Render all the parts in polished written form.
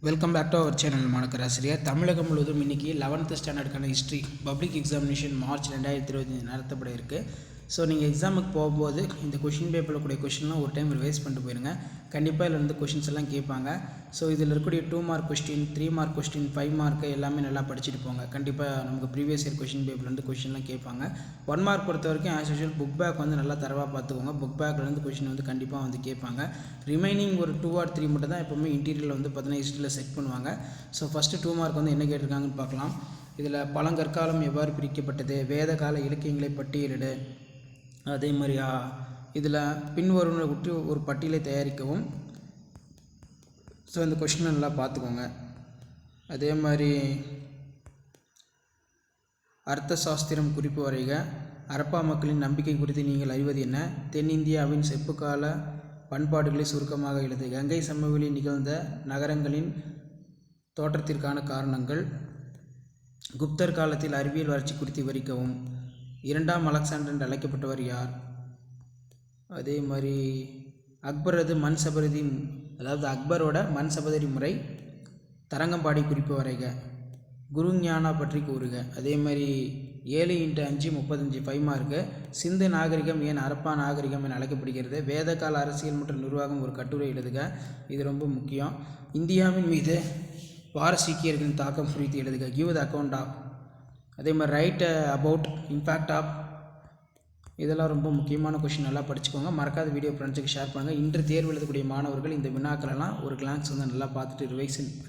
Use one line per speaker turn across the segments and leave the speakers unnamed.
Welcome back to our channel. மாணக்கர் ஆசிரியர். தமிழகம் முழுவதும் இன்றைக்கி 11th ஸ்டாண்டர்டுக்கான ஹிஸ்ட்ரி பப்ளிக் எக்ஸாமினேஷன் மார்ச் 2025 நடத்தப்பட இருக்குது. ஸோ நீங்கள் எக்ஸாமுக்கு போகும்போது இந்த கொஷின் பேப்பரில் கூடிய கொஷின்லாம் ஒரு டைம் ரிவைஸ் பண்ணிட்டு போயிருங்க. கண்டிப்பாக இதில் வந்து கொஷின்ஸ் எல்லாம் கேட்பாங்க. ஸோ இதில் இருக்கக்கூடிய 2 mark question, 3 mark question, 5 mark எல்லாமே நல்லா படிச்சுட்டு போங்க. கண்டிப்பாக நமக்கு ப்ரீவியஸ் இயர் கொஷின் பேப்பர்லேருந்து கொஷின்லாம் கேட்பாங்க. 1 மார்க் பொறுத்த வரைக்கும் ஆஸ் யூஷுவல் புக் பேக் வந்து நல்லா தரவாக பார்த்துக்கோங்க. புக் பேக்லேருந்து கொஷின் வந்து கண்டிப்பாக வந்து கேட்பாங்க. ரிமைனிங் ஒரு 2 or 3 மட்டும் தான் எப்போவுமே இன்டீரியரில் வந்து பார்த்தீங்கன்னா ஹிஸ்ட்ரியில் செட் பண்ணுவாங்க. ஸோ ஃபஸ்ட்டு 2 மார்க் வந்து என்ன கேட்டிருக்காங்கன்னு பார்க்கலாம். இதில் பழங்கற்காலம் எவ்வாறு பிரிக்கப்பட்டது, வேத கால இலக்கியங்களை பட்டியலிடு, அதே மாதிரி இதில் பின்வருவனை விட்டு ஒரு பட்டியலை தயாரிக்கவும். ஸோ இந்த கொஷினை நல்லா பார்த்துக்கோங்க. அதே மாதிரி அர்த்த சாஸ்திரம் குறிப்பு வரைக. அரப்பா மக்களின் நம்பிக்கை குறித்து நீங்கள் அறிவது என்ன? தென்னிந்தியாவின் செப்புக்கால பண்பாடுகளை சுருக்கமாக எழுது. கங்கை சமவெளி நிகழ்ந்த நகரங்களின் தோற்றத்திற்கான காரணங்கள். குப்தர் காலத்தில் அறிவியல் வளர்ச்சி குறித்து விவரிக்கவும். 2ஆம் அலெக்சாண்டர் என்று அழைக்கப்பட்டவர் யார்? அதே மாதிரி அக்பரது மண் சபதி, அதாவது அக்பரோட மண் சபதரி முறை. தரங்கம்பாடி குறிப்பு வரைக. குரு ஞானா பற்றி கூறுக. அதே மாதிரி 7 × 5 35 5 மார்க்கு. சிந்து நாகரிகம் ஏன் அரப்பா நாகரிகம் என அழைக்கப்படுகிறது? வேதகால அரசியல் மற்றும் நிர்வாகம் ஒரு கட்டுரை எழுதுக. இது ரொம்ப முக்கியம். இந்தியாவின் மீது பாரசீக்கியர்களின் தாக்கம் குறித்து எழுதுக. Give the account of. அதே மாதிரி ரைட் அபவுட் இம்பேக்ட் ஆஃப். இதெல்லாம் ரொம்ப முக்கியமான கொஷின், நல்லா படிச்சுக்கோங்க. மறக்காத வீடியோ ஃப்ரெண்ட்ஸுக்கு ஷேர் பண்ணுங்கள். இன்று தேர்வு எழுதக்கூடிய மாணவர்கள் இந்த வினாக்களெல்லாம் ஒரு கிளான்ஸ் வந்து நல்லா பார்த்துட்டு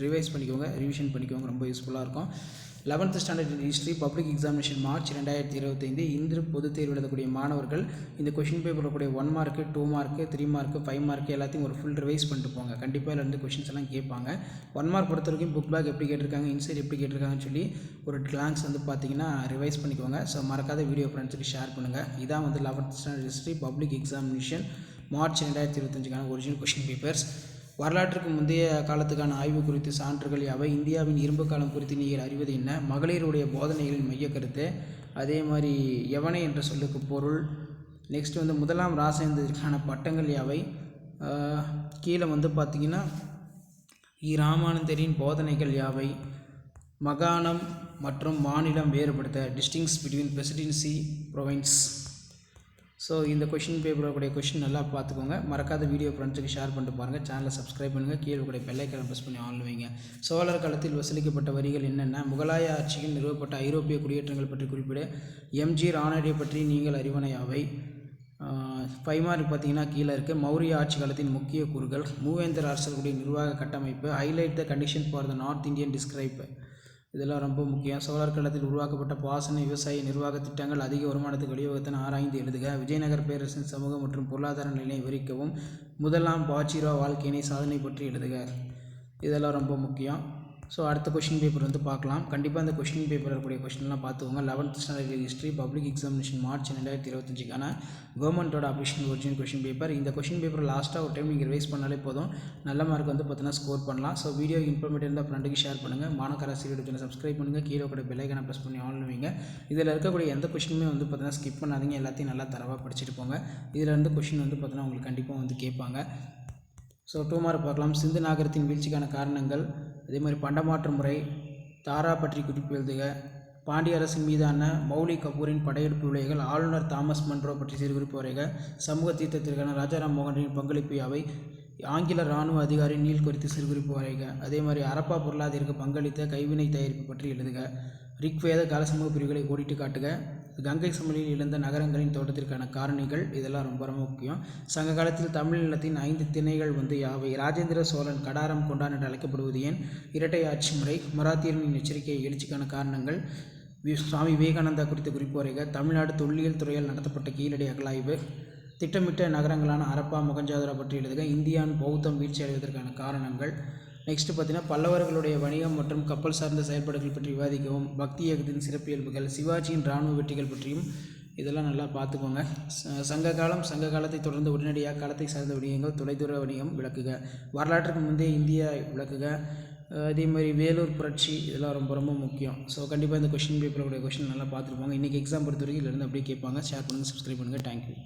ரிவைஸ் பண்ணிக்கோங்க, ரிவிஷன் பண்ணிக்கோங்க. ரொம்ப யூஸ்ஃபுல்லாக இருக்கும். 11th standard history public examination March 2025 இன்று பொதுத் தேர்வு எழுதக்கூடிய மாணவர்கள் இந்த கொஷின் பேப்பரில் கூடிய 1 மார்க்கு, 2 மார்க்கு, 3 மார்க்கு, 5 மார்க்கு எல்லாத்தையும் ஒரு ஃபுல் ரிவைஸ் பண்ணிட்டு போங்க. கண்டிப்பாக இதில் இருந்து கொஷின்ஸ் எல்லாம் கேட்பாங்க. 1 மார்க் பொறுத்த வரைக்கும் புக் பேக் எப்படி கேட்டிருக்காங்க, இன்சைட் எப்படி கேட்டிருக்காங்கன்னு சொல்லி ஒரு கிளான்ஸ் வந்து பார்த்தீங்கன்னா ரிவைஸ் பண்ணிக்கோங்க. ஸோ மறக்காத வீடியோ ஃப்ரெண்ட்ஸுக்கு ஷேர் பண்ணுங்கள். இதான் வந்து 11th standard history public examination March 2025க்கான ஒரிஜினல் கொஷின் பேப்பர்ஸ். வரலாற்றுக்கு முந்தைய காலத்துக்கான ஆய்வு குறித்து சான்றுகள் யாவை? இந்தியாவின் இரும்பு காலம் குறித்து நீங்கள் அறிவது என்ன? மகளிருடைய போதனைகளின் மைய கருத்து. அதே மாதிரி யவனை என்ற சொல்லுக்கு பொருள். நெக்ஸ்ட் வந்து முதலாம் ராசேந்திரனுக்கான பட்டங்கள் யாவை? கீழே வந்து பார்த்திங்கன்னா ராமானந்தரின் போதனைகள் யாவை? மாகாணம் மற்றும் மாநிலம் வேறுபடுத்த. டிஸ்டிங்ஸ் பிட்வீன் பிரசிடென்சி ப்ரொவின்ஸ். ஸோ இந்த கொஷின் பேப்பரோடைய கொஷின் நல்லா பார்த்துக்கோங்க. மறக்காத வீடியோ ஃப்ரெண்ட்ஸுக்கு ஷேர் பண்ணிட்டு பாருங்கள். சேனலை சப்ஸ்கிரைப் பண்ணுங்கள். கீழே கூட பெல்லைக்கான ப்ரெஸ் பண்ணி ஆன் வைங்க. சோழர் காலத்தில் வசூலிக்கப்பட்ட வரிகள் என்னென்ன? முகலாய ஆட்சியில் நிறுவப்பட்ட ஐரோப்பிய குடியேற்றங்கள் பற்றி குறிப்பிட. எம்ஜி ராணடே பற்றி நீங்கள் அறிவன யாவை? 5 மார்க் பார்த்தீங்கன்னா கீழே இருக்குது. மௌரிய ஆட்சி காலத்தின் முக்கிய கூறுகள். மூவேந்தர் அரசர்களுடைய நிர்வாக கட்டமைப்பு. Highlight the condition for the north Indian describe. இதெல்லாம் ரொம்ப முக்கியம். சோழர் காலத்தில் உருவாக்கப்பட்ட பாசன விவசாய நிர்வாக திட்டங்கள் அதிக வருமானத்துக்கு வழிவகுத்தன ஆராய்ந்து எழுதுக. விஜயநகர பேரரசின் சமூக மற்றும் பொருளாதார நிலையை விவரிக்கவும். முதலாம் பாஜிராவ் வாழ்க்கையினை சாதனை பற்றி எழுதுக. இதெல்லாம் ரொம்ப முக்கியம். ஸோ அடுத்த கொஷின் பேப்பர் வந்து பார்க்கலாம். கண்டிப்பாக இந்த கொஷின் பேப்பரில் இருக்கக்கூடிய கொஷின்லாம் பார்த்துக்கோங்க. 11th standard history public examination March 2025க்கான கவர்மெண்ட்டோட அஃபிஷியல் ஒரிஜினல் கொஷின் பேப்பர். இந்த கொஷின் பேப்பர் லாஸ்ட்டாக ஒரு டைம் நீங்கள் ரிவைஸ் பண்ணாலே போதும், நல்ல மார்க் வந்து பார்த்தீங்கன்னா ஸ்கோர் பண்ணலாம். ஸோ வீடியோ இன்ஃபர்மேட்டிவ் இருந்தால் ஃப்ரெண்டுக்கு ஷேர் பண்ணுங்கள். மாணக்கர் ஆசிரியர் சேனலை சப்ஸ்கிரைப் பண்ணுங்கள். கீழே கூட பெல்லைக்கான ப்ரெஸ் பண்ணி ஆன் வைங்க. இதில் இருக்கக்கூடிய எந்த கொஷினுமே வந்து பார்த்தீங்கன்னா ஸ்கிப் பண்ணாதீங்க. எல்லாத்தையும் நல்லா தரவாக படிச்சுட்டு போங்க. இதில் இருந்து கொஷின் வந்து பார்த்தீங்கன்னா உங்களுக்கு கண்டிப்பாக வந்து கேட்பாங்க. ஸோ 2 மார்க் பார்க்கலாம். சிந்து நாகரத்தின் வீழ்ச்சிக்கான காரணங்கள். அதே மாதிரி பண்டமாற்று முறை. தாரா பற்றி குறிப்பு எழுதுக. பாண்டிய அரசின் மீதான மௌலிக் கபூரின் படையெடுப்பு விலைகள். ஆளுநர் தாமஸ் மன்றோ பற்றி சிறுகுறிப்பு வரைக. சமூக தீர்த்தத்திற்கான ராஜாராம் மோகனின் பங்களிப்பு யாவை? ஆங்கில இராணுவ அதிகாரி நீல் குறித்து சிறுகுறிப்பு வரைக. அதே மாதிரி அரப்பா பொருளாதாரத்திற்கு பங்களித்த கைவினை தயாரிப்பு பற்றி எழுதுக. ரிக்வேத கால சமூக பிரிவுகளை ஓடிட்டு காட்டுக. கங்கை சமவெளியில் இழந்த நகரங்களின் தோட்டத்திற்கான காரணிகள். இதெல்லாம் ரொம்ப ரொம்ப முக்கியம். சங்க காலத்தில் தமிழ் நிலத்தின் 5 திணைகள் வந்து யாவை? ராஜேந்திர சோழன் கடாரம் கொண்டான் என்று அழைக்கப்படுவது ஏன்? இரட்டை ஆட்சி முறை. மராத்தியர்களின் எச்சரிக்கை எழுச்சிக்கான காரணங்கள். சுவாமி விவேகானந்தா குறித்த குறிப்பு வரைக. தமிழ்நாடு தொல்லியல் துறையால் நடத்தப்பட்ட கீழடி அகழாய்வு. திட்டமிட்ட நகரங்களான அரப்பா மொகஞ்சதாரோ பற்றி எழுதுக. இந்தியாவின் பௌத்தம் வீழ்ச்சி அடைவதற்கான காரணங்கள். நெக்ஸ்ட்டு பார்த்தீங்கன்னா பல்லவர்களுடைய வணிகம் மற்றும் கப்பல் சார்ந்த செயல்பாடுகள் பற்றி விவாதிக்கவும். பக்தி இயக்கத்தின் சிறப்பியல்புகள். சிவாஜியின் இராணுவ வெற்றிகள் பற்றியும் இதெல்லாம் நல்லா பார்த்துக்கோங்க. சங்க காலத்தை தொடர்ந்து உடனடியாக காலத்தை சார்ந்த வணிகங்கள். தொலைதூர வணிகம் விளக்குக. வரலாற்றுக்கு முந்தைய இந்தியா விளக்குக. அதே மாதிரி வேலூர் புரட்சி. இதெல்லாம் ரொம்ப ரொம்ப முக்கியம். ஸோ கண்டிப்பாக இந்த கொஷின் பேப்பரோடைய கொஷின் நல்லா பார்த்துருப்பாங்க. இன்றைக்கி எக்ஸாம் பொறுத்த வரைக்கும் இதிலிருந்து அப்படியே கேட்பாங்க. ஷேர் பண்ணுங்கள், சப்ஸ்கிரைப் பண்ணுங்கள். தேங்க்யூ.